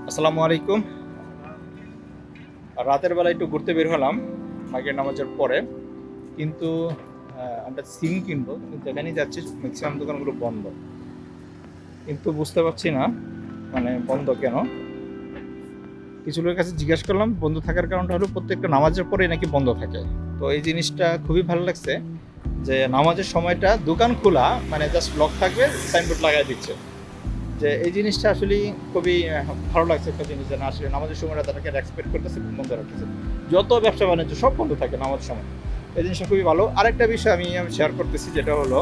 আসসালামু আলাইকুম। রাতের বেলা একটু ঘুরতে বের হলাম মাগরিব নামাজের পরে, কিন্তু আমরা সিম কিনবো, কিন্তু যেখানেই যাচ্ছি ম্যাক্সিমাম দোকানগুলো বন্ধ। কিন্তু বুঝতে পারছি না মানে বন্ধ কেন। কিছু লোকের কাছে জিজ্ঞেস করলাম, বন্ধ থাকার কারণটা হলো প্রত্যেকটা নামাজের পরে নাকি বন্ধ থাকে। তো এই জিনিসটা খুবই ভালো লাগছে যে নামাজের সময়টা দোকান খোলা, মানে জাস্ট লক থাকবে, সাইনবোর্ড লাগাই দিচ্ছে। যে এই জিনিসটা আসলে খুবই ভালো লাগছে একটা জিনিস, যে না আসলে নামাজের সময়টা তাদেরকে রেসপেক্ট করতেছে, বন্ধ রাখতেছে। যত ব্যবসা বাণিজ্য সব বন্ধ থাকে নামাজের সময়, এই জিনিসটা খুবই ভালো। আরেকটা বিষয় আমি শেয়ার করতেছি, যেটা হলো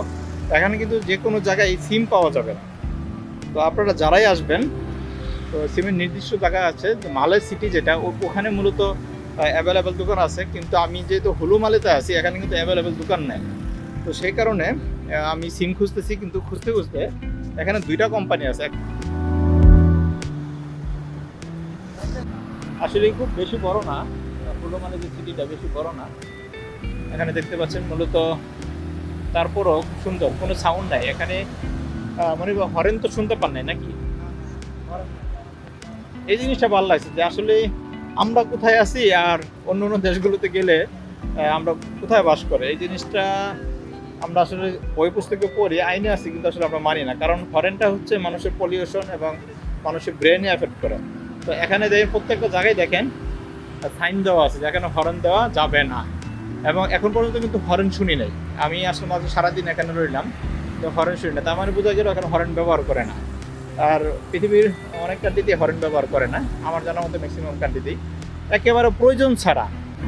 এখানে কিন্তু যে কোনো জায়গায় সিম পাওয়া যাবে না। তো আপনারা যারাই আসবেন, তো সিমের নির্দিষ্ট জায়গা আছে, মালে সিটি যেটা, ওখানে মূলত অ্যাভেলেবেল দোকান আছে, কিন্তু আমি যেহেতু হুলু মালেতে আছি, এখানে কিন্তু অ্যাভেলেবেল দোকান নেই। তো সেই কারণে আমি সিম খুঁজতেছি, কিন্তু খুঁজতে খুঁজতে এখানে দুইটা কোম্পানি আছে। আসলে খুব বেশি বড় না, হুলু মানে যে সিটিটা বেশি বড় না। এখানে দেখতে পাচ্ছেন মূলত, তারপরও খুব সুন্দর, কোনো সাউন্ড নাই এখানে। মানে হরেন তো শুনতে পান নাই নাকি? এই জিনিসটা ভালো লাগছে যে আসলে আমরা কোথায় আছি আর অন্য অন্য দেশগুলোতে গেলে আমরা কোথায় বাস করে, এই জিনিসটা আমরা আসলে বই পুস্তকে পড়ি, আইনে আছি, কিন্তু আসলে আমরা মানি না। কারণ হরেনটা হচ্ছে মানুষের পলিউশন এবং মানুষের ব্রেনে এফেক্ট করে। তো এখানে দেখেন প্রত্যেকটা জায়গায় দেখেন সাইন দেওয়া আছে যে এখানে হরেন দেওয়া যাবে না, এবং এখন পর্যন্ত কিন্তু হরেন শুনি নাই। আমি আসলে মাঝে সারাদিন এখানে রইলাম, তো হরেন শুনি না, তার মানে বোঝা গেল এখানে হরেন ব্যবহার করে না। আর পৃথিবীর অনেক কান্ট্রিতেই হরেন ব্যবহার করে না, আমার জানার মতো ম্যাক্সিমাম কান্ট্রিতেই একেবারে প্রয়োজন ছাড়া।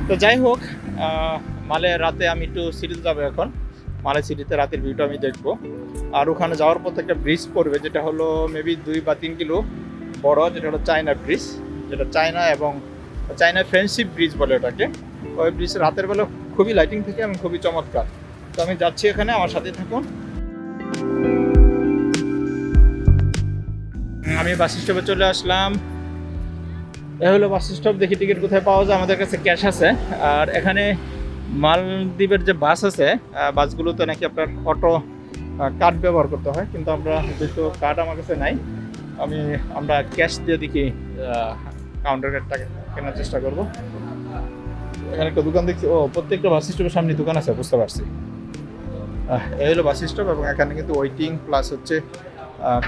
তো যাই হোক, মালে রাতে আমি একটু সিটিতে যাবো এখন। মালে সিটিতে রাতের ভিউটা আমি দেখবো। আর ওখানে যাওয়ার পথে একটা ব্রিজ পড়বে, যেটা হলো মেবি 2 বা 3 কিলো বড়, যেটা হলো চায়না ব্রিজ, যেটা চায়না এবং চায়না ফ্রেন্ডশিপ ব্রিজ বলে ওটাকে। ওই ব্রিজ রাতের বেলা খুবই লাইটিং থাকে এবং খুবই চমৎকার। তো আমি যাচ্ছি এখানে, আমার সাথে থাকুন। আমি বাস স্টপে চলে আসলাম। এ হলো বাস স্টপ, দেখি টিকিট কোথায় পাওয়া যায়। আমাদের কাছে ক্যাশ আছে। আর এখানে মালদ্বীপের যে বাস আছে, বাসগুলোতে নাকি আপনার অটো কার্ড ব্যবহার করতে হয়, কিন্তু আমরা যেহেতু কার্ড আমার কাছে নাই, আমরা ক্যাশ দিয়ে দেখি কাউন্টার টাকা কেনার চেষ্টা করব। এখানে একটা দোকান দেখছি, প্রত্যেকটা বাস স্টপের সামনে দোকান আছে, বুঝতে পারছি। এই হলো বাস স্টপ, এবং এখানে কিন্তু ওয়েটিং প্লাস হচ্ছে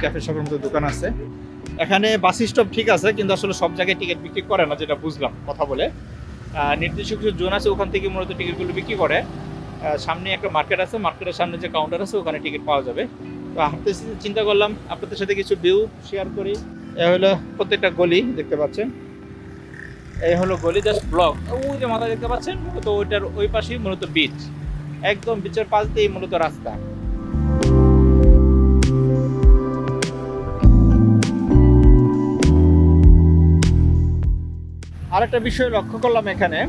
ক্যাফে শপের মতো দোকান আছে। এখানে বাস স্টপ ঠিক আছে, কিন্তু আসলে সব জায়গায় টিকিট বিক্রি করে না, যেটা বুঝলাম কথা বলে। নির্দিষ্ট কিছু জোন আছে, ওখান থেকে মূলত টিকিটগুলো বিক্রি করে। সামনে একটা মার্কেট আছে, মার্কেটের সামনে যে কাউন্টার আছে ওখানে টিকিট পাওয়া যাবে। তো হাঁটতেছি, চিন্তা করলাম আপনাদের সাথে কিছু ভিউ শেয়ার করি। এ হলো প্রত্যেকটা গলি দেখতে পাচ্ছেন, এই হলো গলি, জাস্ট ব্লক। ওই যে মাথা দেখতে পাচ্ছেন, মূলত ওইটার ওই পাশেই মূলত বিচ, একদম বিচের পাশ দিয়েই মূলত রাস্তা। আরেকটা বিষয় লক্ষ্য করলাম এখানে,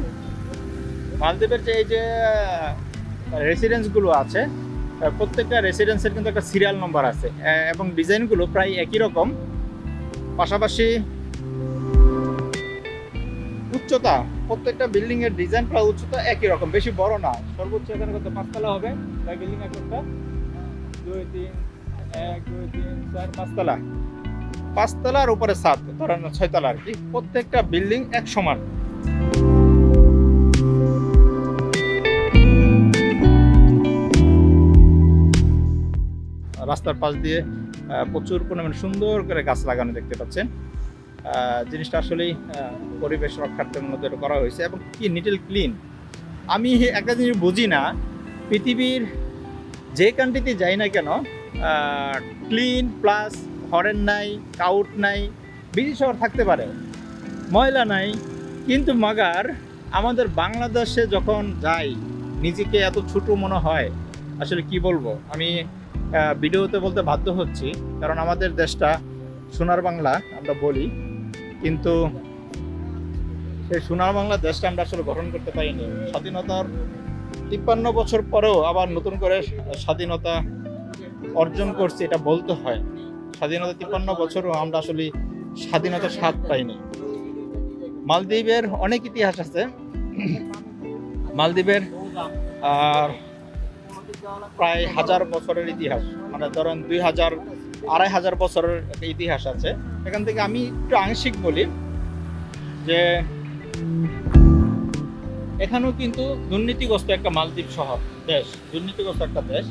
মালদ্বীপের যে এই যে রেসিডেন্সগুলো আছে, প্রত্যেকটা রেসিডেন্সের কিন্তু একটা সিরিয়াল নম্বর আছে, এবং ডিজাইনগুলো প্রায় একই রকম। পাশাপাশি উচ্চতা, প্রত্যেকটা বিল্ডিং এর ডিজাইন প্রায় উচ্চতা একই রকম, বেশি বড় না। সর্বোচ্চ এখানে কত 5 তলা হবে, তাই বিল্ডিং এক একটা 2 3 1 2 3 4 5 তলা, 5 তলার উপরে 7, ধরেন 6 তলা আর কি। প্রত্যেকটা বিল্ডিং এক সমান। রাস্তার পাশ দিয়ে প্রচুর পরিমাণে সুন্দর করে গাছ লাগানো দেখতে পাচ্ছেন। জিনিসটা আসলেই পরিবেশ রক্ষার্থের মধ্যে করা হয়েছে, এবং কি নিটেল ক্লিন। আমি একটা জিনিস বুঝি না, পৃথিবীর যে কান্ট্রিতে যাই না কেন, ক্লিন প্লাস হরেন নাই, কাউট নাই, বিড়ি শহর থাকতে পারে, ময়লা নাই, কিন্তু মাগার আমাদের বাংলাদেশে যখন যাই নিজেকে এত ছোট মনে হয়। আসলে কি বলবো, আমি ভিডিওতে বলতে বাধ্য হচ্ছি, কারণ আমাদের দেশটা সোনার বাংলা আমরা বলি, কিন্তু সেই সোনার বাংলা দেশটা আমরা আসলে গঠন করতে পারিনি। স্বাধীনতার 53 বছর পরেও আবার নতুন করে স্বাধীনতা অর্জন করছি, এটা বলতে হয়। স্বাধীনতা 53 বছরও আমরা আসলে স্বাধীনতার স্বাদ পাইনি। মালদ্বীপের অনেক ইতিহাস আছে। মালদ্বীপের প্রায় 1000 বছরের ইতিহাস, মানে ধরেন 2500 বছরের একটা ইতিহাস আছে। এখান থেকে আমি একটু আংশিক বলি যে এখানেও কিন্তু দুর্নীতিগ্রস্ত একটা মালদ্বীপ শহর দেশ, দুর্নীতিগ্রস্ত একটা দেশ।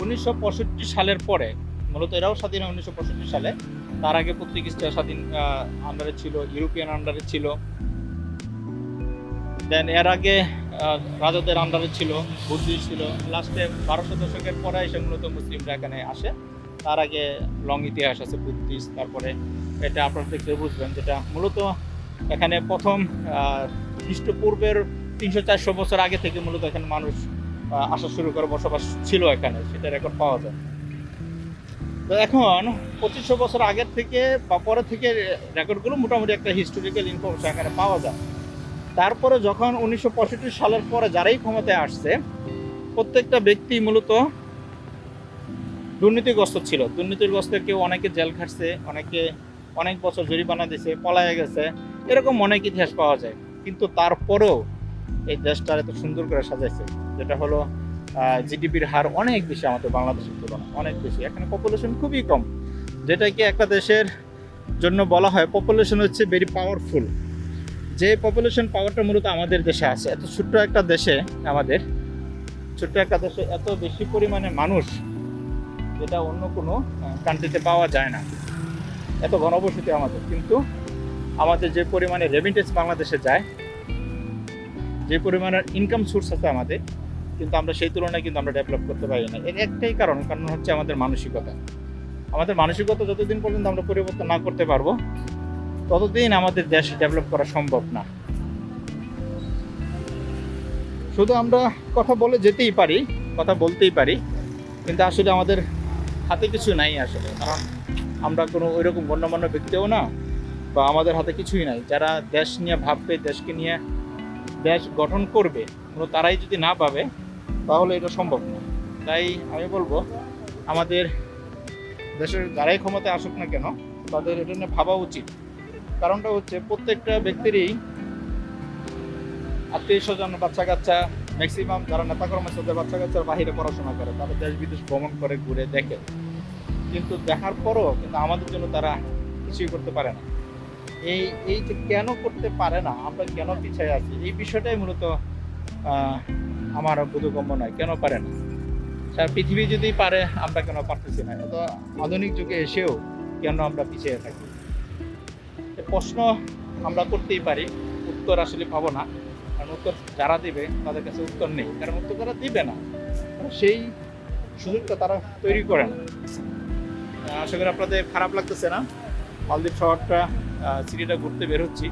1965 সালের পরে, মূলত এরাও স্বাধীন হয় 1965 সালে, তার আগে পর্তুগিজরা স্বাধীন আন্ডারে ছিল, ইউরোপিয়ান আন্ডারে ছিল, দেন এর আগে রাজাদের আন্ডারে ছিল, বুদ্ধিস্ট ছিল, লাস্টে 1200 দশকের পরে এসে মূলত মুসলিমরা এখানে আসে। তার আগে লং ইতিহাস আছে বুদ্ধিস্ট। তারপরে এটা আপনারা দেখলে বুঝবেন, যেটা মূলত এখানে প্রথম খ্রিস্টপূর্বের 300-400 বছর আগে থেকে মূলত এখানে মানুষ আসা শুরু করে, বসবাস ছিল এখানে, সেটা রেকর্ড পাওয়া যায়। তো এখন 2500 বছর আগের থেকে বা পরে থেকে রেকর্ডগুলো মোটামুটি একটা হিস্টোরিক্যাল ইনফরমেশন এখানে পাওয়া যায়। তারপরে যখন 1965 সালের পরে যারাই ক্ষমতায় আসছে, প্রত্যেকটা ব্যক্তি মূলত দুর্নীতিগ্রস্ত ছিল। দুর্নীতিগ্রস্ত কেউ অনেকে জেল খাটছে, অনেকে অনেক বছর জরিমানা দিয়েছে, পলায়ে গেছে, এরকম অনেক ইতিহাস পাওয়া যায়। কিন্তু তারপরেও এই দেশটা এত সুন্দর করে সাজাইছে, যেটা হলো জিডিপির হার অনেক বেশি আমাদের বাংলাদেশের তুলনায়, অনেক বেশি। এখানে পপুলেশন খুবই কম, যেটাকে একটা দেশের জন্য বলা হয় পপুলেশন হচ্ছে ভেরি পাওয়ারফুল। যে পপুলেশন পাওয়ারটা মূলত আমাদের দেশে আছে। এত ছোট্ট একটা দেশে, আমাদের ছোট্ট একটা দেশে এত বেশি পরিমাণে মানুষ, যেটা অন্য কোনো কান্ট্রিতে পাওয়া যায় না। এত ঘনবসতি আমাদের, কিন্তু আমাদের যে পরিমাণে রেমিটেন্স বাংলাদেশে যায়, যে পরিমাণের ইনকাম সোর্স আছে আমাদের, কিন্তু আমরা সেই তুলনায় কিন্তু আমরা ডেভেলপ করতে পারি না। এর একটাই কারণ হচ্ছে আমাদের মানসিকতা। আমাদের মানসিকতা যতদিন পর্যন্ত আমরা পরিবর্তন না করতে পারবো, ততদিন আমাদের দেশ ডেভেলপ করা সম্ভব না। শুধু আমরা কথা বলে যেতেই পারি, কথা বলতেই পারি, কিন্তু আসলে আমাদের হাতে কিছু নাই আসলে। কারণ আমরা কোনো ওইরকম গণ্যমান্য ব্যক্তিও না, বা আমাদের হাতে কিছুই নাই। যারা দেশ নিয়ে ভাববে, দেশকে নিয়ে দেশ গঠন করবে, তারাই যদি না পাবে, তাহলে এটা সম্ভব না। তাই আমি বলবো, আমাদের দেশের যারাই ক্ষমতায় আসুক না কেন, তাদের এটা নিয়ে ভাবা উচিত। কারণটা হচ্ছে প্রত্যেকটা ব্যক্তিরই আত্মীয় স্বজন, বাচ্চা কাচ্চা, ম্যাক্সিমাম যারা নেতাকর্ম আছে তাদের বাচ্চা কাচ্চার বাহিরে পড়াশোনা করে, তারা দেশ বিদেশ ভ্রমণ করে, ঘুরে দেখে, কিন্তু দেখার পরও কিন্তু আমাদের জন্য তারা কিছুই করতে পারে না। এই যে কেন করতে পারে না, আমরা কেন পিছিয়ে আছি, এই বিষয়টাই মূলত আমার বোধগম্য নয়। কেন পারে না? সারা পৃথিবী যদি পারে, আমরা কেন পারতেছি না? এত আধুনিক যুগে এসেও কেন আমরা পিছিয়ে থাকি? প্রশ্ন আমরা করতেই পারি, উত্তর আসলে পাবো না। কারণ উত্তর যারা দিবে তাদের কাছে উত্তর নেই, কারণ উত্তর তারা দিবে না, সেই সুযোগটা তারা তৈরি করে না। আশা করি আপনাদের খারাপ লাগতেছে না। মালদ্বীপ শহরটা, সিটিটা ঘুরতে বের হচ্ছি।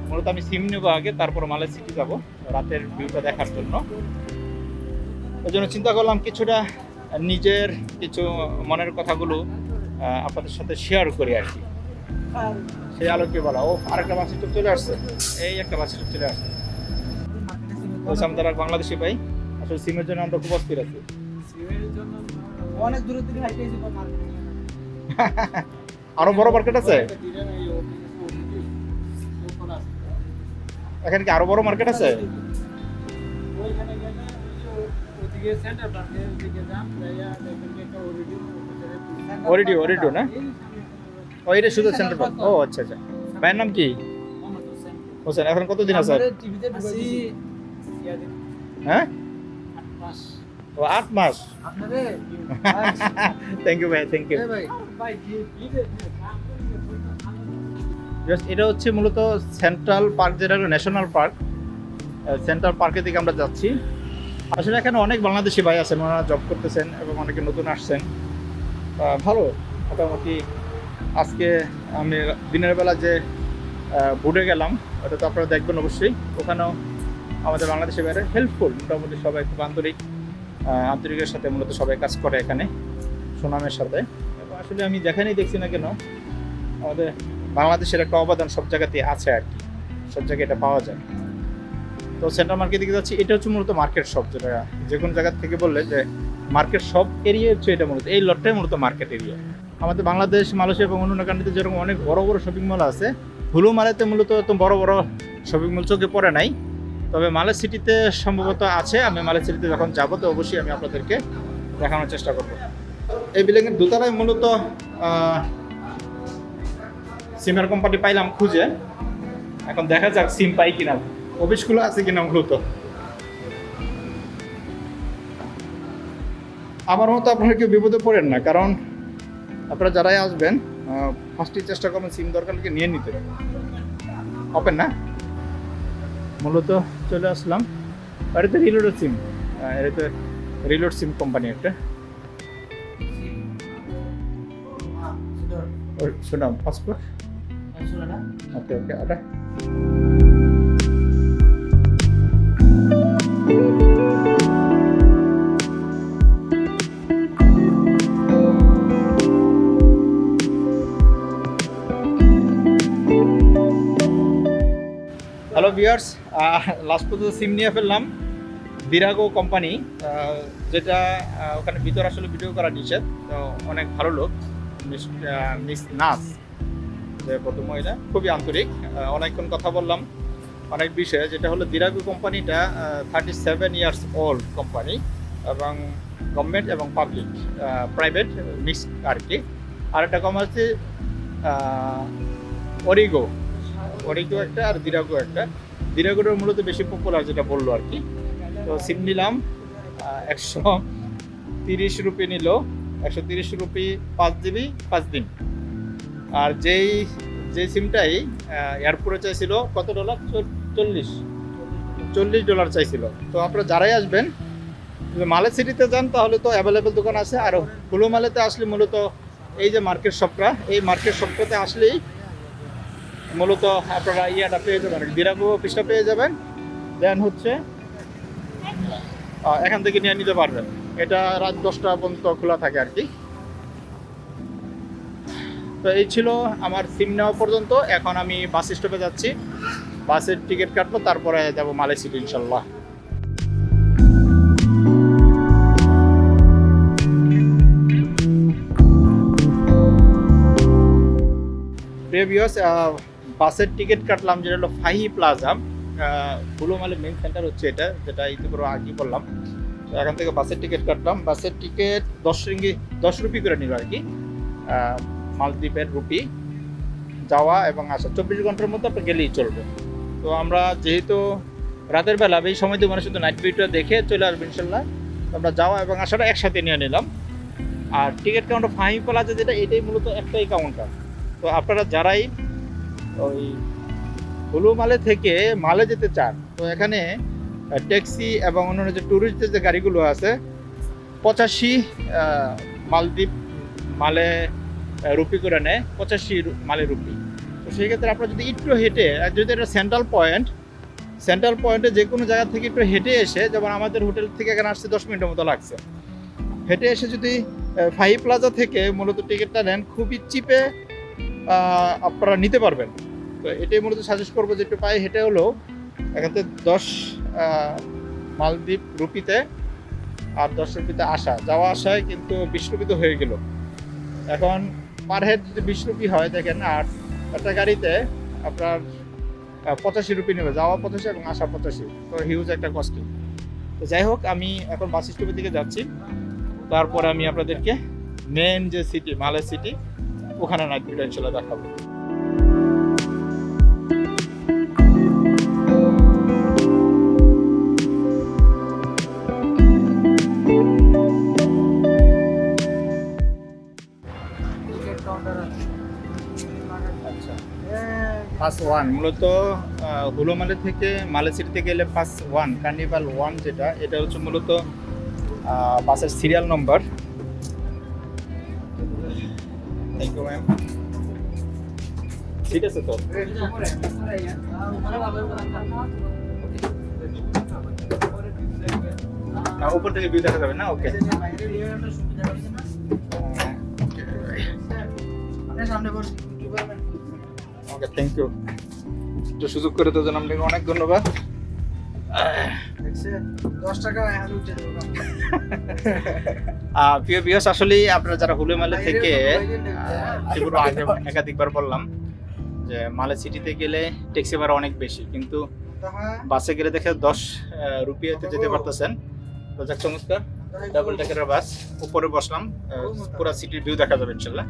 মূলত আমি সিম নেবো আগে, তারপর মালয় সিটি যাবো রাতের ভিউটা দেখার জন্য। ওই জন্য চিন্তা করলাম কিছুটা নিজের কিছু মনের কথাগুলো আপনাদের সাথে শেয়ার করি আর কি। সেই আলোকে বলা, ও আরেকটা বাস স্টপ চলে আসছে, এই একটা বাস স্টপ চলে আসছে। আমরা বাংলাদেশি ভাই, আসলে সিমের জন্য আমরা খুব অস্থির আছি। অনেক দূরে থেকে হাইটে এসে আরো বড় মার্কেট আছে এখানে, কি আরো বড় মার্কেট আছে? ওরিডিও না? ও, এটা শুধু সেন্টার পার্ক। ও আচ্ছা আচ্ছা। ভাইয়ের নাম কি? হোসেন। এখন কতদিন আছে? হ্যাঁ, 8 মাস। থ্যাংক ইউ ভাই, থ্যাংক ইউ। এটা হচ্ছে মূলত সেন্ট্রাল পার্ক, যেটা হলো ন্যাশনাল পার্ক। সেন্ট্রাল পার্কের দিকে আমরা যাচ্ছি। আসলে এখানে অনেক বাংলাদেশি ভাই আছেন, ওনারা জব করতেছেন এবং অনেকে নতুন আসছেন। ভালো মোটামুটি। আজকে আমি দিনের বেলা যে বুটে গেলাম, ওটা তো আপনারা দেখবেন অবশ্যই। ওখানেও আমাদের বাংলাদেশি ভাইরা হেল্পফুল, মোটামুটি সবাই খুব আন্তরিকের সাথে মূলত সবাই কাজ করে এখানে, সুনামের সাথে। এবং আসলে আমি যেখানেই দেখছি না কেন, আমাদের বাংলাদেশের একটা অবদান সব জায়গাতেই আছে আর কি, সব জায়গায় এটা পাওয়া যায়। তো সেন্ট্রাল মার্কেট দিকে যাচ্ছি। এটা হচ্ছে মূলত মার্কেট শপ, যেটা যে কোনো জায়গা থেকে বললে যে মার্কেট শপ এরিয়া হচ্ছে এটা, মূলত এই লটটাই মূলত মার্কেট এরিয়া। আমাদের বাংলাদেশ, মালয়েশিয়া এবং অন্যান্য কান্ট্রিতে যেরকম অনেক বড় বড় শপিং মল আছে, হুলু মালেতে মূলত এত বড় বড় শপিং মল চোখে পড়ে নাই। তবে মালয় সিটিতে সম্ভবত আছে। আমি মালয় সিটিতে যখন যাবো তো অবশ্যই আমি আপনাদেরকে দেখানোর চেষ্টা করব। এই বিল্ডিংয়ের দোতলায় মূলত সিমের কোম্পানি পাইলাম খুঁজে। এখন দেখা যাক সিম পাই কিনা, অফিসগুলো আছে কিনা মূলত। আমার মতো আপনারা কেউ বিপদে পড়েন না, কারণ আপনারা যারাই আসবেন ফার্স্টে চেষ্টা করবেন সিম দরকার হলে নিয়ে নিতে। ওপেন না, মূলত চলে আসলাম। আর এটা রিলোডের সিম, এটা রিলোড সিম কোম্পানি একটা। শোনাম পাসপোর্ট, ওকে ওকে। আটা হ্যালো ভিউয়ার্স, লাস্ট পর্যন্ত সিম নিয়ে ফেললাম। বিরাগো কোম্পানি, যেটা ওখানে ভিতর আসলে ভিডিও করা নিষেধ। তো অনেক ভালো লোক, মিস নাস যে প্রথম মহিলা, খুবই আন্তরিক। অনেকক্ষণ কথা বললাম অনেক বিষয়ে। যেটা হলো বিরাগো কোম্পানিটা 37 ইয়ার্স ওল্ড কোম্পানি, এবং গভর্নমেন্ট এবং পাবলিক প্রাইভেট মিক্স আর কি। আর একটা কম আছে অরিগো একটা, আর দিরাগো একটা। দিরাগোটা মূলত বেশি পপুলার, যেটা বললো আর কি। তো সিম নিলাম 130 রুপি নিল, 130 রুপি 5 জিবি 5 দিন। আর যে সিমটাই এয়ারপোর্টে চাইছিল কত ডলার, $40 চাইছিল। তো আপনারা যারাই আসবেন, যদি মালে সিটিতে যান তাহলে তো অ্যাভেলেবেল দোকান আছে। আর হুলো মালেতে আসলে মূলত এই যে মার্কেট শপটা, এই মার্কেট শপটাতে আসলেই মূলত আপনারা ইয়াটা পেয়ে যাবেন, দিরাগো অফিসটা পেয়ে যাবেন। দেন হচ্ছে এখান থেকে নিয়ে নিতে পারবেন। এটা রাত 10টা পর্যন্ত খোলা থাকে আর কি। তো এই ছিল আমার সিম নেওয়া পর্যন্ত। এখন আমি বাস স্টপে যাচ্ছি, বাসের টিকিট কাটবো, তারপরে যাবো মালে সিটি ইনশাল্লাহ। প্রিয় ভিউয়ার্স, বাসের টিকিট কাটলাম, যেটা হলো ফাহি প্লাজা। হুলো মালে মেইন সেন্টার হচ্ছে এটা, যেটা ইতিপূর্বে আগে বললাম। তো এখান থেকে বাসের টিকিট কাটলাম। বাসের টিকিট 10 রুপি করে নিল আর কি, মালদ্বীপের রুপি। যাওয়া এবং আসা 24 ঘন্টার মধ্যে আপনি গেলেই চলবে। তো আমরা যেহেতু রাতের বেলা, এই সময় দিয়ে মানে শুধু নাইট ভিউটা দেখে চলে আসবো ইনশাল্লাহ। তো আমরা যাওয়া এবং আসাটা একসাথে নিয়ে নিলাম। আর টিকিট কাউন্টার ফাহি প্লাজা যেটা, এটাই মূলত একটাই কাউন্টার। তো আপনারা যারাই ওই হুলো মালে থেকে মালে যেতে চান, তো এখানে ট্যাক্সি এবং অন্যান্য যে ট্যুরিস্টদের যে গাড়িগুলো আছে, 85 মালদ্বীপ মালে রুপি করে নেয়, 85 মালে রুপি। তো সেই ক্ষেত্রে আপনারা যদি একটু হেঁটে, যদি এটা সেন্ট্রাল পয়েন্টে যে কোনো জায়গা থেকে একটু হেঁটে এসে, যেমন আমাদের হোটেল থেকে এখানে আসতে 10 মিনিটের মতো লাগছে, হেঁটে এসে যদি ফাহি প্লাজা থেকে মূলত টিকিটটা নেন, খুবই চিপে আপনারা নিতে পারবেন। তো এটাই মূলত সাজেস্ট করবো, যে একটু পায়ে হেঁটে হলেও এখান থেকে 10 মালদ্বীপ রুপিতে, আর 10 রুপিতে আসা যাওয়া আসায় কিন্তু 20 রুপিতে হয়ে গেল। এখন পার হেড যদি 20 রুপি হয়, দেখেন, আর একটা গাড়িতে আপনার 85 রুপি নেবে, যাওয়া 85 এবং আসা 85। তো হিউজ একটা কস্টিং। তো যাই হোক, আমি এখন বাস স্টপের দিকে যাচ্ছি। তারপরে আমি আপনাদেরকে মেন যে সিটি, মালে সিটি, ওখানে নাইট ভিউটা ইনশাল্লাহ দেখাবো। পাস 1 মূলত হুলো মালে থেকে মালে সিটিতে গেলে পাস 1 কার্নিভাল 1, যেটা এটা হচ্ছে মূলত বাসের serial number. Thank you ma'am. ঠিক আছে, তো উপর থেকে ভিউ দেখা যাবে না? Okay okay, thank you. একটু সুযোগ করে তো জানাম, আপনাকে অনেক ধন্যবাদ। 10 টাকা উঠে দেবো। প্রিয় ভিউয়ার্স, আসলেই আপনারা যারা হুলো মালে থেকে, যেগুলো আগে একাধিকবার বললাম যে মালে সিটিতে গেলে ট্যাক্সি ভাড়া অনেক বেশি, কিন্তু বাসে গেলে দেখে 10 রুপিয়াতে যেতে পারতেছেন। তো যাক, চমৎকার। ডাবল ডেকারের বাস, উপরে বসলাম, পুরো সিটির ভিউ দেখা যাবে ইনশাল্লাহ।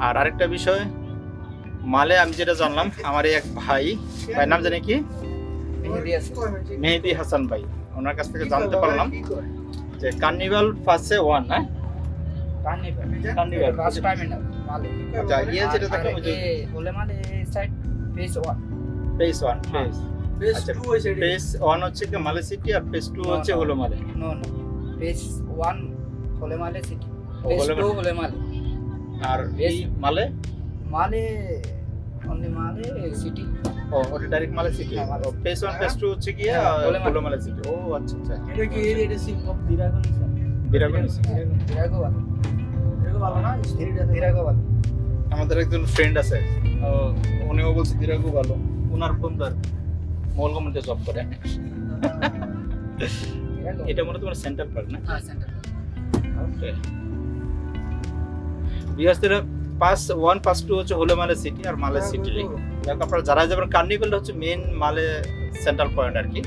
আর আরেকটা বিষয়, মালে আমি যেটা জানলাম, আমার এই এক ভাইয়ের নাম জানি কি, মেহেদি হাসান ভাই, ওনার কাছ থেকে জানতে পারলাম যে কার্নিভাল ফার্স্টে 1 না, কার্নিভাল বাস টার্মিনাল মালে আচ্ছা, ইয়ে যেটা দেখো ওই যে বলে মানে side phase 1 phase 1 phase phase আচ্ছা, 2 ওই সাইডে ফেজ 1 হচ্ছে কি মালে সিটি, আর ফেজ 2 হচ্ছে হলো মালে। নো ফেজ 1 হলে মালে সিটি, ও, ফেজ হলে 2 মালে। হলে মালে আর এই মালে, মালে অনলি মালে সিটি। ও ওটা ডাইরেক্ট মালে সিটি। হ্যাঁ, মালে। ফেজ 1 ফেজ 2 হচ্ছে কি হ্যাঁ, হলো মালে সিটি। ও আচ্ছা আচ্ছা, এটা কি এটা সিম দিরাগো নিছেন বিরাগনি। দিরাগো ভালো, দিরাগো ভালো না দিরাগো ভালো। আমাদের একজন ফ্রেন্ড আছে, উনিও বলছে দিরাগু ভালো, ওনার বন্ধুর মলগমতে জব করে। দিরাগো এটা মনে হয় তোমার সেন্টার পার্ক না? হ্যাঁ সেন্টার। ওকে, বিহার পাস 1 পাস 2 হচ্ছে হলো মালে সিটি আর মালে সিটি। দেখো আপনারা যারা যাবেন, কার্নিভালটা হচ্ছে মেন মালে সেন্ট্রাল পয়েন্ট আর কি।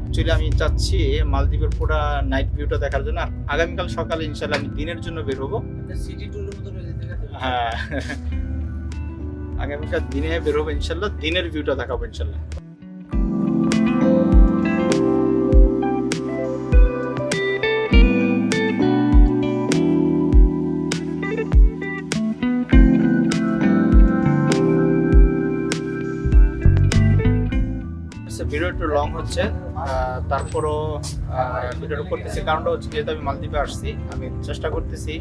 অ্যাকচুয়ালি আমি চাচ্ছি মালদ্বীপের পুরো নাইট ভিউটা দেখার জন্য। আর আগামীকাল সকালে ইনশাআল্লাহ আমি দিনের জন্য বের হবো। সিটি টুলের মতো রয়েছে ঠিক আছে। হ্যাঁ, আগামীকাল দিনে বের হবো ইনশাআল্লাহ, দিনের ভিউটা দেখাবো ইনশাআল্লাহ। ভিডিও একটু লং হচ্ছে, তারপরও ভিডিওটা করতেছি, কারণটা হচ্ছে যেহেতু আমি মালদ্বীপে আসছি, আমি চেষ্টা করতেছি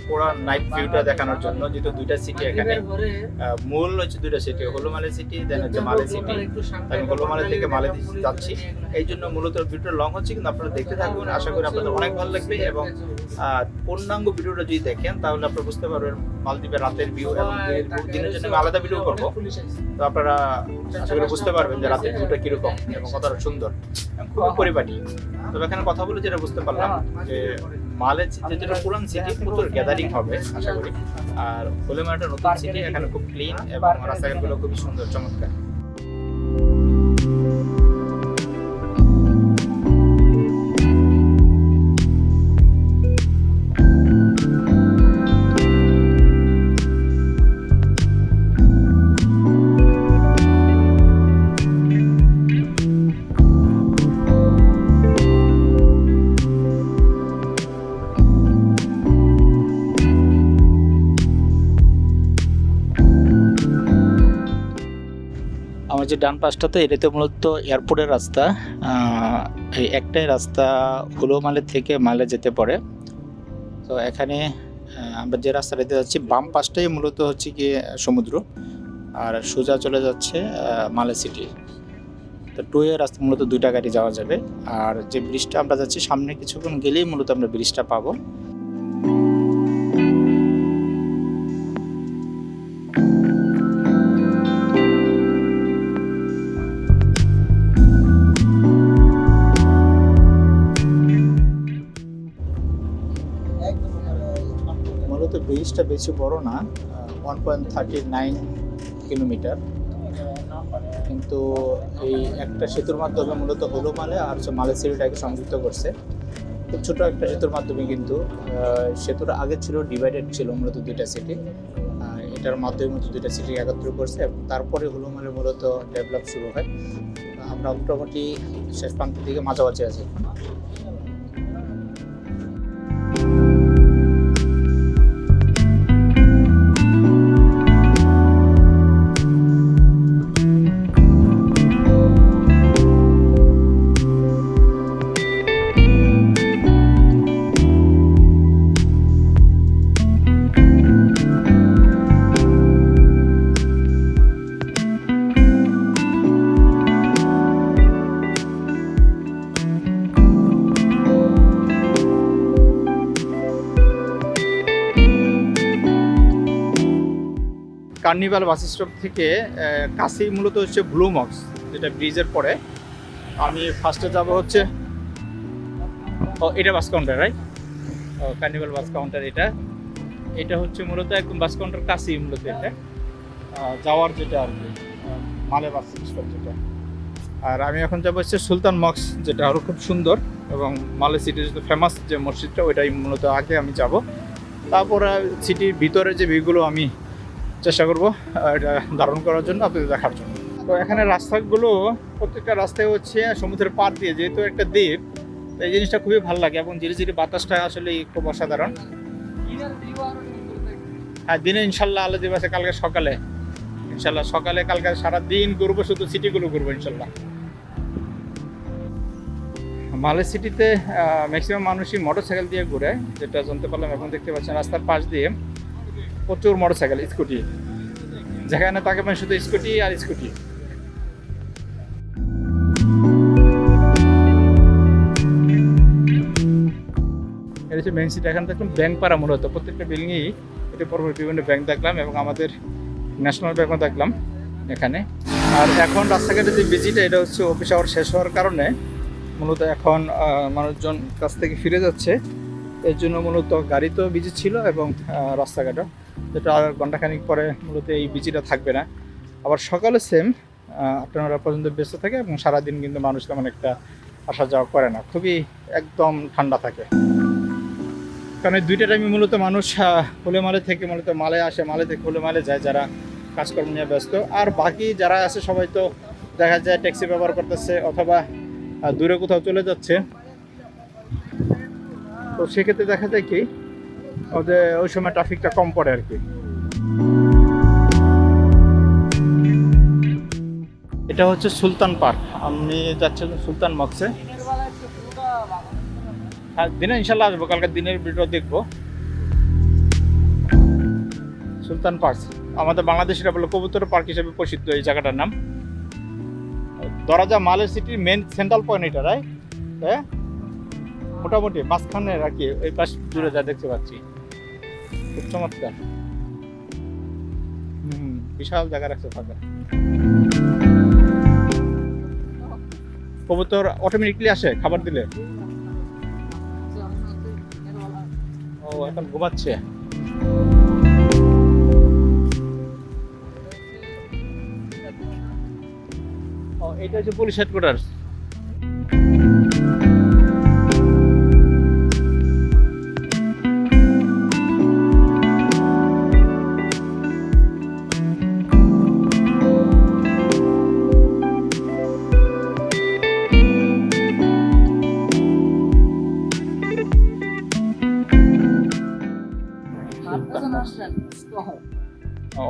পুরো নাইট ভিউটা দেখানোর জন্য। যেহেতু দুইটা সিটি এখানে, মূল হচ্ছে দুইটা সিটি, হলো মালে সিটি, দেন হচ্ছে মালে সিটি। আমি হলো মালে থেকে মালে যাচ্ছি, এই জন্য মূলত ভিডিওটা লং হচ্ছে, কিন্তু আপনারা দেখতে থাকুন, আশা করি আপনাদের অনেক ভালো লাগবে। এবং পূর্ণাঙ্গ ভিডিওটা যদি দেখেন তাহলে আপনারা বুঝতে পারবেন মালদ্বীপের রাতের ভিউ, এবং দিনের জন্য আমি আলাদা ভিডিও করবো, তো আপনারা আশা করি বুঝতে পারবেন যে রাতের ভিউটা কিরকম এবং কতটা সুন্দর, খুবই পরিপাটি। তবে এখানে কথা বলে যেটা বুঝতে পারলাম যে মালে যেটা পুরান সিটি প্রচুর গ্যাদারিং হবে আশা করি, আর হোলে মালেটা নতুন সিটি, এখানে খুব ক্লিন এবং রাস্তাঘাটগুলো খুবই সুন্দর চমৎকার। আমার যে ডান পাশটাতে, এটাতে মূলত এয়ারপোর্টের রাস্তা। এই একটাই রাস্তা হলো মালে থেকে মালে যেতে পারে। তো এখানে আমরা যে রাস্তাটাতে যাচ্ছি, বাম পাশটাই মূলত হচ্ছে কি সমুদ্র, আর সোজা চলে যাচ্ছে মালে সিটি। তো টু এর রাস্তা মূলত দুইটা গাড়ি যাওয়া যাবে। আর যে ব্রিজটা আমরা যাচ্ছি, সামনে কিছুক্ষণ গেলেই মূলত আমরা ব্রিজটা পাবো। মূলত ব্রিজটা বেশি বড় না, 1.39 কিলোমিটার, কিন্তু এই একটা সেতুর মাধ্যমে মূলত হলো মালে আর হচ্ছে মালে সিটিটাকে সংযুক্ত করছে। খুব ছোট একটা সেতুর মাধ্যমে, কিন্তু সেতুর আগে ছিল ডিভাইডেড, ছিল মূলত দুইটা সিটি, এটার মাধ্যমে মূলত দুইটা সিটি একত্র করছে এবং তারপরে হলো মালে মূলত ডেভেলপ শুরু হয়। আমরা মোটামুটি শেষ প্রান্তের দিকে মাঝামাঝি আছি। কার্নিভাল বাস স্টপ থেকে কাছেই মূলত হচ্ছে ব্লু মক্স, যেটা ব্রিজের পরে। আমি ফার্স্টে যাব হচ্ছে, ও এটা বাস কাউন্টার, রাইট? ও কার্নিভাল বাস কাউন্টার, এটা হচ্ছে মূলত একদম বাস কাউন্টার কাছেই মূলত এটা যাওয়ার যেটা আর কি মালে বাস স্টপ যেটা। আর আমি এখন যাবো হচ্ছে সুলতান মক্স, যেটা আরও খুব সুন্দর এবং মালে সিটির যে ফেমাস যে মসজিদটা ওইটাই মূলত আগে আমি যাব। তারপর সিটির ভিতরে যে ভিউগুলো আমি চেষ্টা করবো এটা ধারণ করার জন্য, আপনাদের দেখার জন্য। তো এখানে রাস্তাগুলো প্রত্যেকটা রাস্তায় হচ্ছে সমুদ্রের পাড় দিয়ে, যেহেতু একটা দ্বীপ, তো এই জিনিসটা খুবই ভালো লাগে এবং ধীরে ধীরে বাতাসটা আসলে খুব অসাধারণ। হ্যাঁ, দিনে ইনশাল্লাহ আলো দিবসে কালকে সকালে, ইনশাল্লাহ সকালে কালকে সারাদিন ঘুরবো, শুধু সিটিগুলো ঘুরবো ইনশাল্লাহ। মালে সিটিতে ম্যাক্সিমাম মানুষই মোটরসাইকেল দিয়ে ঘুরে, যেটা জানতে পারলাম। এখন দেখতে পাচ্ছেন রাস্তার পাশ দিয়ে প্রচুর মোটরসাইকেল, স্কুটি, যেখানে তাকে মানে শুধু স্কুটি আর স্কুটি। এটা হচ্ছে মেইন সিটি। এখানে দেখলাম ব্যাংক পাড়া, মূলত প্রত্যেকটা বিল্ডিংয়েই এটা পরপর বিভিন্ন ব্যাংক দেখলাম এবং আমাদের ন্যাশনাল ব্যাংকও দেখলাম এখানে। আর এখন রাস্তাঘাটে যে বিজিটা, এটা হচ্ছে অফিস আওয়ার শেষ হওয়ার কারণে মূলত এখন মানুষজন কাছ থেকে ফিরে যাচ্ছে। এর জন্য মূলত গাড়িতেও বিজি ছিল এবং রাস্তাঘাটও, যেটা আর ঘন্টাখানিক পরে মূলত এই বিজিটা থাকবে না। আবার সকালে সেম 8-9 পর্যন্ত ব্যস্ত থাকে এবং সারাদিন কিন্তু মানুষ তেমন একটা আসা যাওয়া করে না, খুবই একদম ঠান্ডা থাকে। কারণ এই দুইটা টাইমে মূলত মানুষ হোলে মালে থেকে মূলত মালে আসে, মালে থেকে হোলে মালে যায় যারা কাজকর্ম নিয়ে ব্যস্ত। আর বাকি যারা আছে সবাই তো দেখা যায় ট্যাক্সি ব্যবহার করতেছে অথবা দূরে কোথাও চলে যাচ্ছে। তো সেক্ষেত্রে দেখা যায় কি ওদের ওই সময় ট্রাফিকটা কম পড়ে আর কি। এটা হচ্ছে সুলতান পার্ক, আমি যাচ্ছি সুলতান মক্সে। হ্যাঁ, দিনে ইনশাল্লাহ আসবো, কালকে দিনের ভিডিও দেখবো। সুলতান পার্ক আমাদের বাংলাদেশের বলে কবুতর পার্ক হিসেবে প্রসিদ্ধ এই জায়গাটার নাম। ধরা যায় মালে সিটির মেন সেন্ট্রাল পয়েন্ট এটা, রাইট? হ্যাঁ, মোটামুটি মাঝখানে রাখি, ওই পাশ জুড়ে যা দেখতে পাচ্ছি, খুব চমৎকার। বিশাল জায়গা রাখছে ফাঁকা। কবুতর অটোমেটিকলি আসে খাবার দিলে? ও, এখন ঘুমাচ্ছে। ও, এটা হচ্ছে পুলিশ হেডকোয়ার্টার।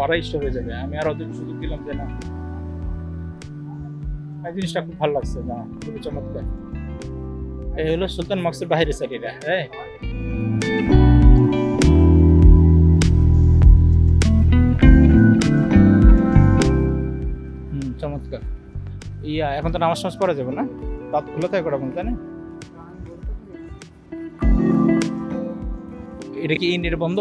ওরাই স্টপ হয়ে যাবে, আমি আর ওদের সুযোগ দিলাম যে না। এই জিনিসটা খুব ভালো লাগছে, না খুবই চমৎকার। এই হলো সুলতান মক্সের বাইরের সাইড এটা। হ্যাঁ, চমৎকার। এখন তো নামাজ টামাজ পড়া যাবে না, রাত খোলা থাকে কটা পর্যন্ত, তাই না? এটা কি এটা বন্ধ?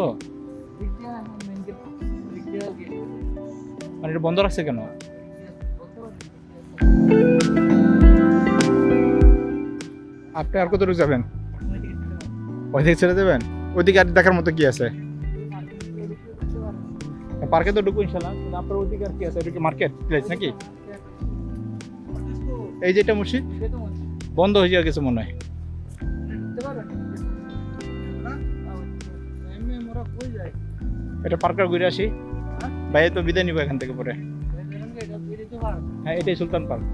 মানে এটা বন্ধ রাখছে কেন? আপনি আর কতটুকু যাবেন? ওইদিকে ছেড়ে দেবেন? ওইদিকে আর দেখার মতো কি আছে? পার্কে তো ঢুকবো ইনশাল্লাহ, কিন্তু আপনার ওইদিকে আর কি আছে? ওইদিকে মার্কেট প্লেস নাকি? এই যেটা মসজিদ বন্ধ হয়ে যাওয়া কিছু মনে হয়। এটা পার্কার ঘুরে আসি, বাইরে তো বিদায় নিব এখান থেকে পরে। হ্যাঁ, এটাই সুলতান পার্ক।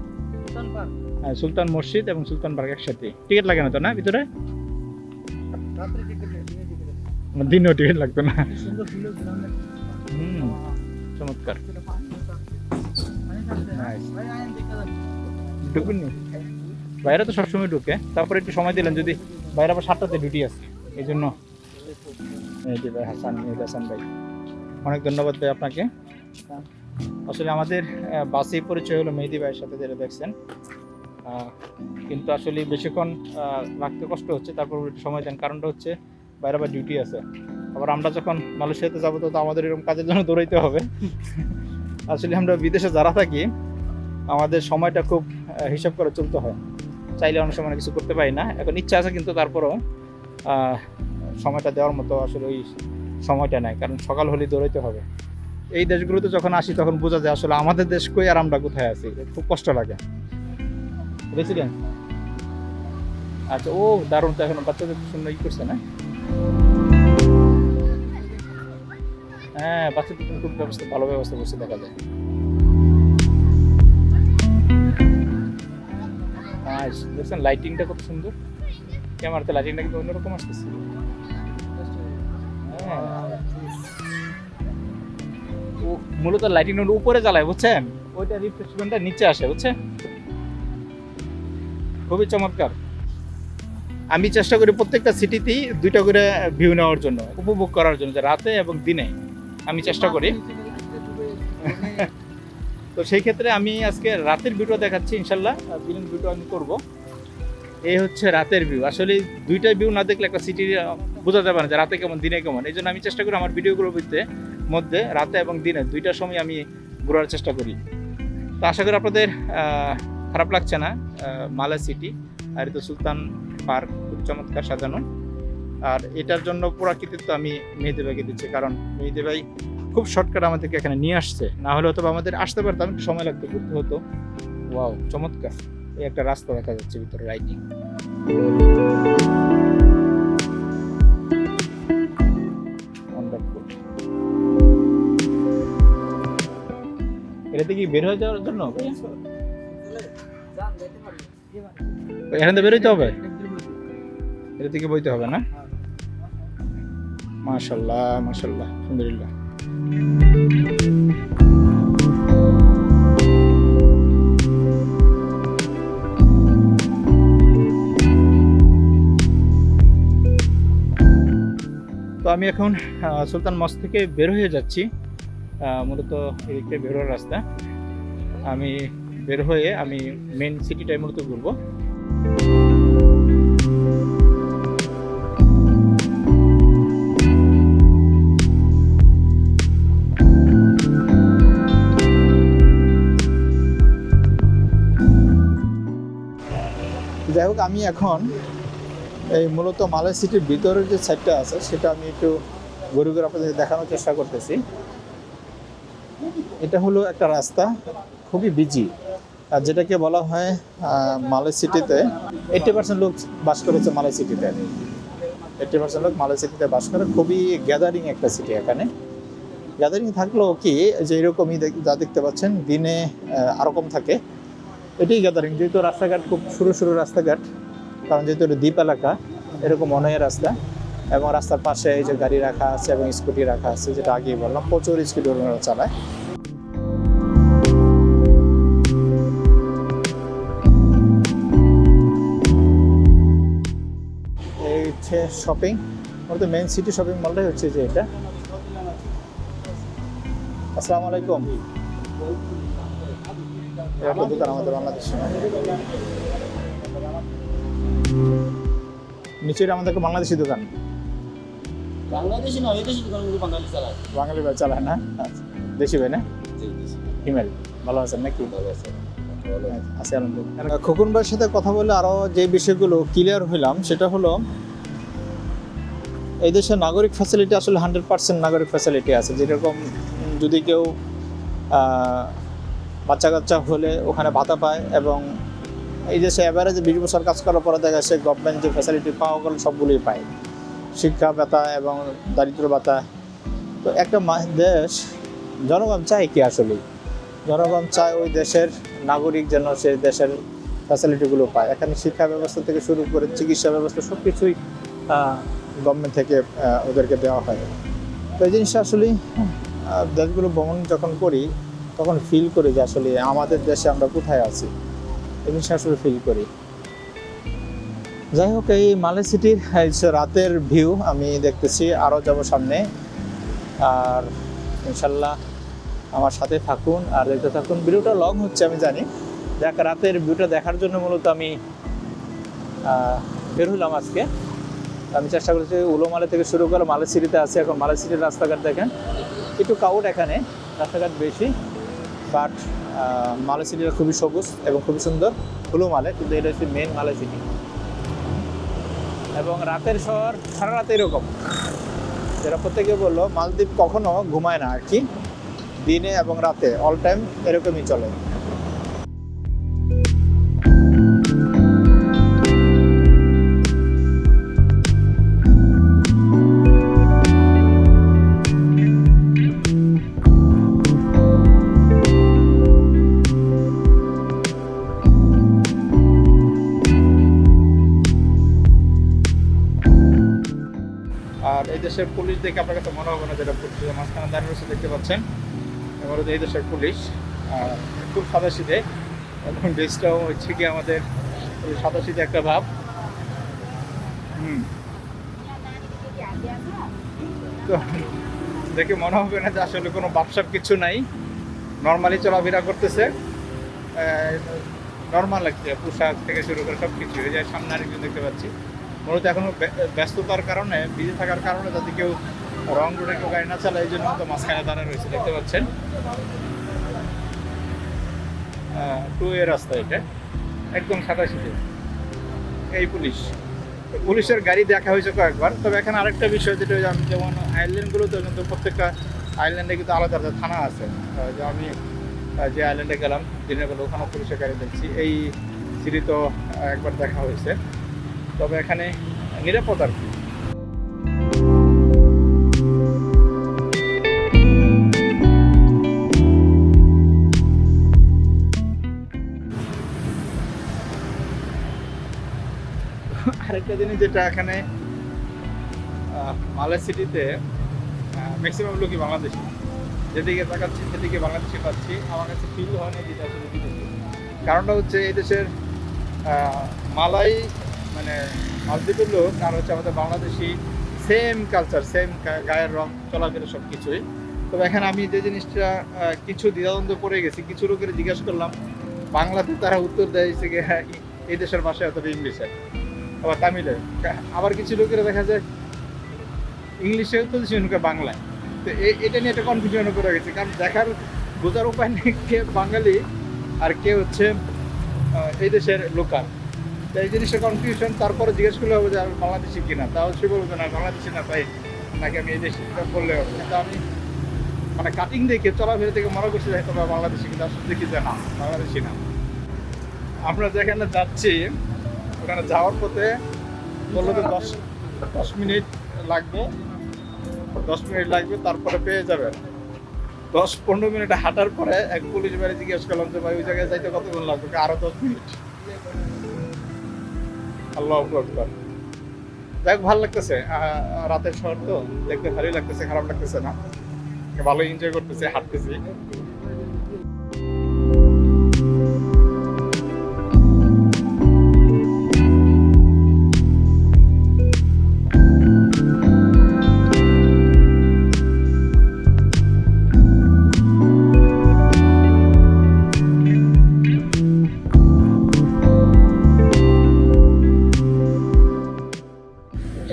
হ্যাঁ, সুলতান মসজিদ এবং সুলতান পার্ক একসাথে। টিকিট লাগে না তো না ভিতরে? দিনও টিকিট লাগতো না। চমৎকার। ঢুকুন বাইরে তো সবসময় ঢুকে, তারপরে একটু সময় দিলেন, যদি বাইরে আবার 7টাতে ডিউটি আছে, এই জন্য। ভাই হাসান ভাই, অনেক ধন্যবাদ ভাই আপনাকে। আসলে আমাদের বাসেই পরিচয় হলো মেহেদি ভাইয়ের সাথে, যেটা দেখছেন। কিন্তু আসলে বেশিক্ষণ রাখতে কষ্ট হচ্ছে, তারপর একটু সময় দেন, কারণটা হচ্ছে বাইরে আবার ডিউটি আছে। আবার আমরা যখন মালয়েশিয়াতে যাবো তো আমাদের এরকম কাজের জন্য দৌড়াইতে হবে। আসলে আমরা বিদেশে যারা থাকি আমাদের সময়টা খুব হিসাব করে চলতে হয়, চাইলে অনেক সময় কিছু করতে পারি না। এখন ইচ্ছা আছে কিন্তু তারপরেও সময়টা দেওয়ার মতো আসলে ওই সময়টা নাই, কারণ সকাল হলেই দৌড়াইতে হবে। এই দেশগুলোতে যখন আসি তখন বোঝা যায় আসলে আমাদের দেশ কই আর আমরা কোথায় আছি, খুব কষ্ট লাগে। রেসিডেন্ট আচ্ছা, ও দারুণ, তো এখন বাচ্চাদের সুন্দর ই করছে না? হ্যাঁ, বাচ্চাদের জন্য খুব ভালো ব্যবস্থা করছে দেখা যায়। নাইস, দেখছেন লাইটিংটা কত সুন্দর, ক্যামেরাতে লাইটিংটা কিন্তু অন্যরকম আসতেছে। হ্যাঁ, ও মূলত লাইটিং উপরে জ্বালায়, বুঝছেন, ওইটা রিফ্রেশমেন্টটা নিচে আসে, বুঝছেন, খুবই চমৎকার। আমি চেষ্টা করি প্রত্যেকটা সিটিতেই 2টা করে ভিউ নেওয়ার জন্য, উপভোগ করার জন্য, যে রাতে এবং দিনে আমি চেষ্টা করি। তো সেই ক্ষেত্রে আমি আজকে রাতের ভিউটা দেখাচ্ছি, ইনশাল্লাহ দিনের ভিউটা আমি করব। এই হচ্ছে রাতের ভিউ। আসলে 2টা ভিউ না দেখলে একটা সিটি বোঝা যাবে না যে রাতে কেমন দিনে কেমন। এই জন্য আমি চেষ্টা করি আমার ভিডিওগুলোর মধ্যে রাতে এবং দিনে 2টার সময় আমি ঘোরার চেষ্টা করি। তো আশা করি আপনাদের খারাপ লাগছে না। মালয় সিটি আর তো সুলতান পার্ক খুব চমৎকার সাজানো, আর এটার জন্য পুরো কৃতিত্ব আমি মেহেদি ভাইকে দিচ্ছি, কারণ মেহেদি ভাই খুব শর্টকাট আমাদেরকে এখানে নিয়ে আসছে, না হলে হয়তো আমাদের আসতে পারতাম, একটু সময় লাগতো, ঘুরতে হতো। ওয়াও, চমৎকার। এই একটা রাস্তা দেখা যাচ্ছে ভিতরে, লাইটিং। এটাতে কি বের হয়ে যাওয়ার জন্য এখান থেকে বেরোইতে হবে? এটা থেকে বইতে হবে না? মাশাআল্লাহ, মাশাআল্লাহ, আলহামদুলিল্লাহ। তো আমি এখন সুলতান মসজিদ থেকে বের হয়ে যাচ্ছি, মূলত এদিকে বের হওয়ার রাস্তা। আমি বের হয়ে আমি মেন সিটিটাই মূলত ঘুরবো। যাই হোক, আমি এখন এই মূলত মালয় সিটির ভিতরের যে সাইডটা আছে সেটা আমি একটু ঘুরে ঘুরে আপনাদের দেখানোর চেষ্টা করতেছি। এটা হলো একটা রাস্তা, খুবই বিজি, আর যেটাকে বলা হয় মালয় সিটিতে 80% লোক বাস করেছে। মালয় সিটিতে 80% লোক মালয় সিটিতে বাস করে। খুবই গ্যাদারিং একটা সিটি। এখানে গ্যাদারিং থাকলেও কি যে এরকমই যা দেখতে পাচ্ছেন, দিনে আরও কম থাকে। এটাই গ্যাদারিং, যেহেতু রাস্তাঘাট খুব সরু সরু রাস্তাঘাট, কারণ যেহেতু এটা দ্বীপ এলাকা, এরকম অনেক রাস্তা, এবং রাস্তার পাশে এই যে গাড়ি রাখা আছে এবং স্কুটি রাখা আছে, যেটা আগেই বললাম, প্রচুর স্কুটি ওনারা চালায়। এই হচ্ছে শপিং, মূলত মেন সিটি শপিং মলটাই হচ্ছে যে এটা। আসসালামু আলাইকুম। একটা দোকান আমাদের বাংলাদেশে, নিচের আমাদের একটা বাংলাদেশি দোকান। বাংলাদেশি না, এদেশি দোকানগুলো বাঙালি চালায়। বাঙালি ভাই চালায় না? আচ্ছা, দেশি ভাই না? হিমেল, ভালো আছেন নাকি? ভালো আছে। আছি আলহামদুলিল্লাহ। খোকন ভাইয়ের সাথে কথা বলে আরও যে বিষয়গুলো ক্লিয়ার হইলাম, সেটা হলো এই দেশের নাগরিক ফ্যাসিলিটি আসলে 100% নাগরিক ফ্যাসিলিটি আছে। যেরকম যদি কেউ বাচ্চা কাচ্চা হলে ওখানে ভাতা পায়, এবং এই দেশে অ্যাভারেজে 20 বছর কাজ করার পরে দেখা যাচ্ছে গভর্নমেন্ট যে ফ্যাসিলিটি পাওয়া গেল সবগুলোই পায়, শিক্ষা ভাতা এবং দারিদ্র ভাতা। তো একটা দেশ, জনগণ চায় কি আসলে? জনগণ চায় ওই দেশের নাগরিক যেন সে দেশের ফ্যাসিলিটিগুলো পায়। এখানে শিক্ষা ব্যবস্থা থেকে শুরু করে চিকিৎসা ব্যবস্থা সব কিছুই গভর্নমেন্ট থেকে ওদেরকে দেওয়া হয়। তো এই জিনিসটা আসলে দেশগুলো ভ্রমণ যখন করি তখন ফিল করি যে আসলে আমাদের দেশে আমরা কোথায় আছি, এই জিনিসটা আসলে ফিল করি। যাই হোক, এই মালয় সিটির রাতের ভিউ আমি দেখতেছি, আরও যাব সামনে, আর ইনশাল্লাহ আমার সাথে থাকুন আর দেখতে থাকুন। ভিডিওটা লং হচ্ছে আমি জানি, যাক রাতের ভিউটা দেখার জন্য মূলত আমি বের হলাম আজকে। আমি চেষ্টা করেছি উলোমালে থেকে শুরু করে মালয় সিটিতে আছে। এখন মালয় সিটির রাস্তাঘাট দেখেন, একটু ক্রাউড, এখানে রাস্তাঘাট বেশি, বাট মালয় সিটিটা খুবই সবুজ এবং খুবই সুন্দর। উলোমালে, কিন্তু এটা হচ্ছে মেন মালয় সিটি। এবং রাতের শহর সারা রাতে এরকম, যেটা প্রত্যেকে বললো মালদ্বীপ কখনো ঘুমায় না আর কি, দিনে এবং রাতে অল টাইম এরকমই চলে। দেশের পুলিশ দেখে আপনার কাছে মনে হবে না যেটা পুলিশ, মাঝখানে দাঁড়িয়ে রয়েছে দেখতে পাচ্ছেন, এবার এই দেশের পুলিশ খুব সাদাসিধে, এবং দেশটাও হচ্ছে কি আমাদের সাদাসিধে একটা ভাব। তো দেখে মনে হবে না যে আসলে কোনো বাপসাপ কিছু নাই, নর্মালি চলাফেরা করতেছে, নর্মাল লাগছে, পোশাক থেকে শুরু করে সব কিছু। এই যে সামনে আরেকজন দেখতে পাচ্ছি, মূলত এখনো ব্যস্ততার কারণে, বিজি থাকার কারণে যাতে কেউ রং রোডে কেউ গাড়ি না চালায়, এই জন্য তো মাঝখানে দাঁড়ায় রয়েছে দেখতে পাচ্ছেন। 2 এর রাস্তা এটা, একদম সাদাসিধে। এই পুলিশের গাড়ি দেখা হয়েছে কয়েকবার। তবে এখানে আরেকটা বিষয় যেটা, আমি যেমন আইল্যান্ডগুলোতে কিন্তু প্রত্যেকটা আইল্যান্ডে কিন্তু আলাদা আলাদা থানা আছে। যে আমি যে আইল্যান্ডে গেলাম দিনের বেলা, ওখানে পুলিশের গাড়ি দেখছি। এই সিটি তো একবার দেখা হয়েছে, তবে এখানে নিরাপদ আর কি। আরেকটা জিনিস যেটা এখানে মালয় সিটিতে ম্যাক্সিমাম লোকই বাংলাদেশি, যেদিকে তাকাচ্ছি সেদিকে বাংলাদেশি পাচ্ছি। আমার কাছে ফিল হয় না যেটা আসলে বিদেশি। কারণটা হচ্ছে এই দেশের মালাই মানে মালদ্বীপের লোক আর হচ্ছে আমাদের বাংলাদেশি সেম কালচার, সেম গায়ের রং, চলাফেরা সব কিছুই। তবে এখানে আমি যে জিনিসটা কিছু দ্বিধাদ্বন্দ্ব পড়ে গেছি, কিছু লোকের জিজ্ঞাসা করলাম বাংলাতে, তারা উত্তর দেয় যে এই দেশের ভাষায় অথবা ইংলিশে, আবার তামিলে, আবার কিছু লোকেরা দেখা যায় ইংলিশে উত্তর দিচ্ছে বাংলায়। তো এটা নিয়ে একটা কনফিউশন করে গেছে, কারণ দেখার বোঝার উপায় নেই কে বাঙালি আর কে হচ্ছে এই দেশের লোকাল। তো এই জিনিসটা কনফিউশন। তারপরে জিজ্ঞেস করলে হবে যে আমি বাংলাদেশি কিনা, তাও সে বলবে না বাংলাদেশি না তাই, নাকি আমি এই দেশি বললে হবে। কিন্তু আমি মানে কাটিং দেখে, চলাফেরা থেকে মনে করছি যে তোমরা বাংলাদেশি, কিন্তু আসলে দেখি যে না, বাংলাদেশি না। আমরা যেখানে যাচ্ছি ওখানে যাওয়ার পথে বললো তো 10 মিনিট লাগবে, 10 মিনিট লাগবে, তারপরে পেয়ে যাবেন। 10-15 মিনিট হাঁটার পরে এক পুলিশ বাড়ি জিজ্ঞেস করলাম যে ভাই ওই জায়গায় যাইতে কতক্ষণ লাগবে, আরো 10 মিনিট। আল্লাহু আকবার। যাক, ভালো লাগতেছে, রাতের শহর তো দেখতে ভালোই লাগতেছে, খারাপ লাগতেছে না, ভালো এনজয় করতেছে, হাঁটতেছি।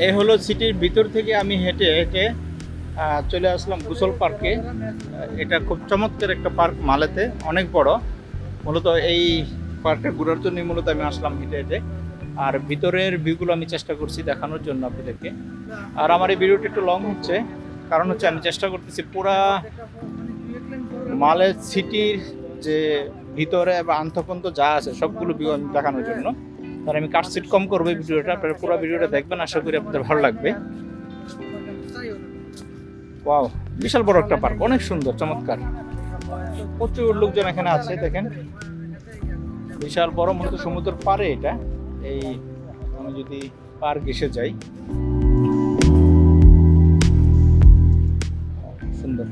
এই হলো সিটির ভিতর থেকে আমি হেঁটে হেঁটে চলে আসলাম গোসল পার্কে। এটা খুব চমৎকার একটা পার্ক, মালেতে অনেক বড়। মূলত এই পার্কটা ঘোরার জন্যই মূলত আমি আসলাম হেঁটে হেঁটে। আর ভিতরের ভিউগুলো আমি চেষ্টা করছি দেখানোর জন্য আপনাদেরকে। আর আমার এই ভিডিওটা একটু লং হচ্ছে, কারণ হচ্ছে আমি চেষ্টা করতেছি পুরা মালে সিটির যে ভিতরে বা আন্তঃপন্ত যা আছে সবগুলো ভিউ আমি দেখানোর জন্য। তার আমি কাটসিট কম করবো এই ভিডিওটা, আপনারা পুরো ভিডিওটা দেখবেন, আশা করি আপনাদের ভালো লাগবে। ওয়াও, বিশাল বড় একটা পার্ক, অনেক সুন্দর, চমৎকার, প্রচুর লোকজন এখানে আছে দেখেন। বিশাল বড়, মূলত সমুদ্রের পাড়ে এটা। এই আমি যদি পার্ক এসে যাই, সুন্দর।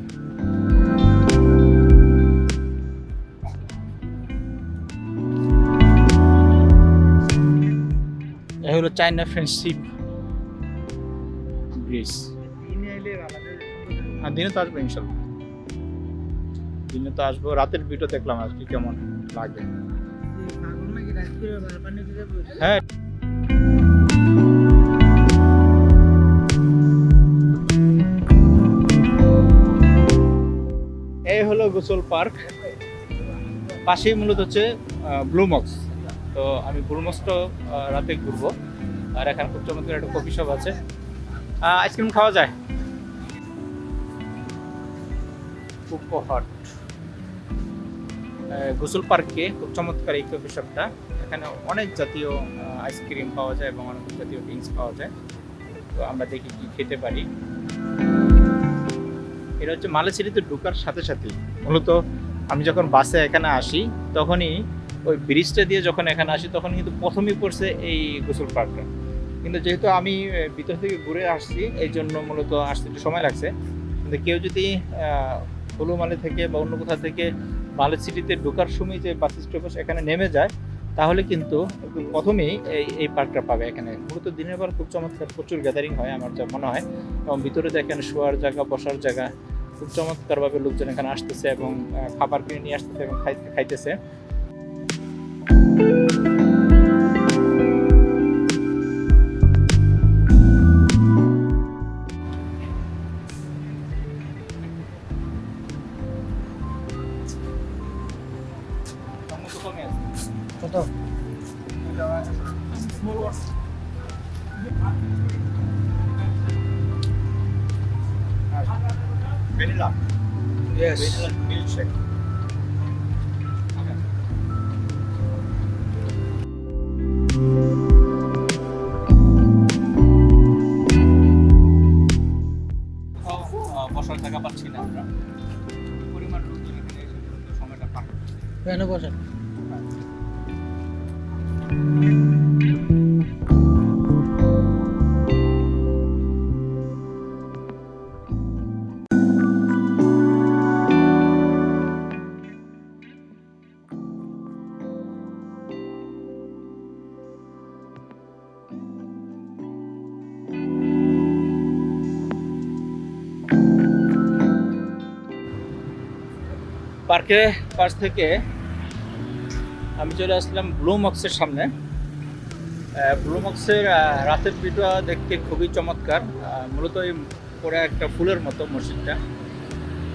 এই হলো চায়না ফ্রেন্ডশিপ ব্রিজ। আর দিনে তো আসবো ইনশাল্লাহ, দিনে তো আসবো। রাতের ভিডিও দেখলাম আজকে কেমন লাগে। হ্যাঁ, এই হলো গোসল পার্ক, পাশেই মূলত হচ্ছে ব্লু মক্স। তো আমি ব্লু মক্সটা রাতে ঘুরবো। আর এখানে খুব চমৎকার একটা কফি শপ আছে, আইসক্রিম খাওয়া যায়। হট গোসল পার্কে খুব চমৎকার এই কফি শপটা। এখানে অনেক জাতীয় আইসক্রিম পাওয়া যায় এবং অনেক জাতীয় ড্রিঙ্কস পাওয়া যায়। তো আমরা দেখি কি খেতে পারি। এটা হচ্ছে মালয় সিটিতে ঢোকার সাথে সাথেই মূলত আমি যখন বাসে এখানে আসি তখনই ওই ব্রিজটা দিয়ে যখন এখানে আসি তখন কিন্তু প্রথমেই পড়ছে এই গোসল পার্কটা। কিন্তু যেহেতু আমি ভিতর থেকে ঘুরে আসছি এই জন্য মূলত আসতে একটু সময় লাগছে। কিন্তু কেউ যদি হুলুমালি থেকে বা অন্য কোথাও থেকে মালে সিটিতে ঢোকার সময় যে বাস স্টপেজ এখানে নেমে যায় তাহলে কিন্তু প্রথমেই এই পার্কটা পাবে। এখানে মূলত দিনের বেলা খুব চমৎকার, প্রচুর গ্যাদারিং হয় আমার যা মনে হয়, এবং ভিতরে দেখেন শোয়ার জায়গা, বসার জায়গা, খুব চমৎকারভাবে লোকজন এখানে আসতেছে এবং খাবার কিনে নিয়ে আসতেছে এবং খাইতেছে। কত? Vanilla Yes. মিল্কশেক। বসার জায়গা পাচ্ছি না আমরা, পরিমাণ লোকজন এখানে এসে সময়টা পার করছে। কেন বসেন? পার্কের পাশ থেকে আমি চলে আসলাম ব্লু মক্সের সামনে। ব্লু মক্সের রাতের ভিউটা দেখতে খুবই চমৎকার। মূলত এই পরে একটা ফুলের মতো মসজিদটা।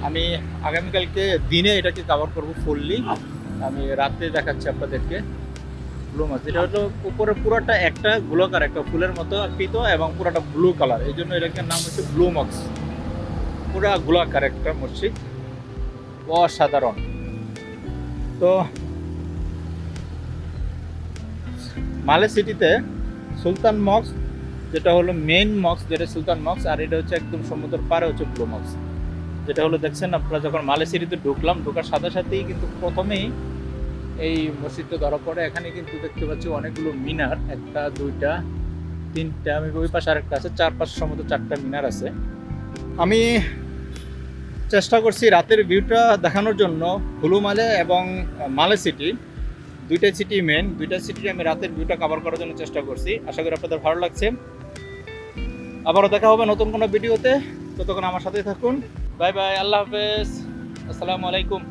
আমি আগামীকালকে দিনে এটাকে কভার করব ফুললি, আমি রাতে দেখাচ্ছি আপনাদেরকে। ব্লু মক্স এটা হলো উপরে পুরোটা একটা গোলাকার একটা ফুলের মতো আকৃত এবং পুরোটা ব্লু কালার, এই জন্য এটাকে নাম হচ্ছে ব্লু মক্স। পুরা গোলাকার একটা মসজিদ, অসাধারণ। তো মালে সিটিতে সুলতান মক্স যেটা হলো মেইন মক্স, যেটা সুলতান মক্স, আর এটা হচ্ছে একদম সমুদ্রের পারে হচ্ছে ব্লু মক্স। যেটা হলো দেখছেন আপনারা যখন মালে সিটিতে ঢোকার সাথে সাথেই কিন্তু প্রথমেই এই মসজিদটা ধরা পড়ে। এখানে কিন্তু দেখতে পাচ্ছি অনেকগুলো মিনার, একটা দুইটা তিনটা, আমি ওই পাশে আরেকটা আছে, 4-5 সম্ভবত 4টা মিনার আছে। আমি চেষ্টা করছি রাতের ভিউটা দেখানোর জন্য হুলুমালে এবং মালে সিটি, দুইটা সিটি মেন, দুইটা সিটি আমি রাতের ভিউটা কভার করার জন্য চেষ্টা করছি। আশা করি আপনাদের ভালো লাগছে। আবারও দেখা হবে নতুন কোনো ভিডিওতে, ততক্ষণ আমার সাথেই থাকুন। বাই বাই, আল্লাহ হাফেজ, আসসালামু আলাইকুম।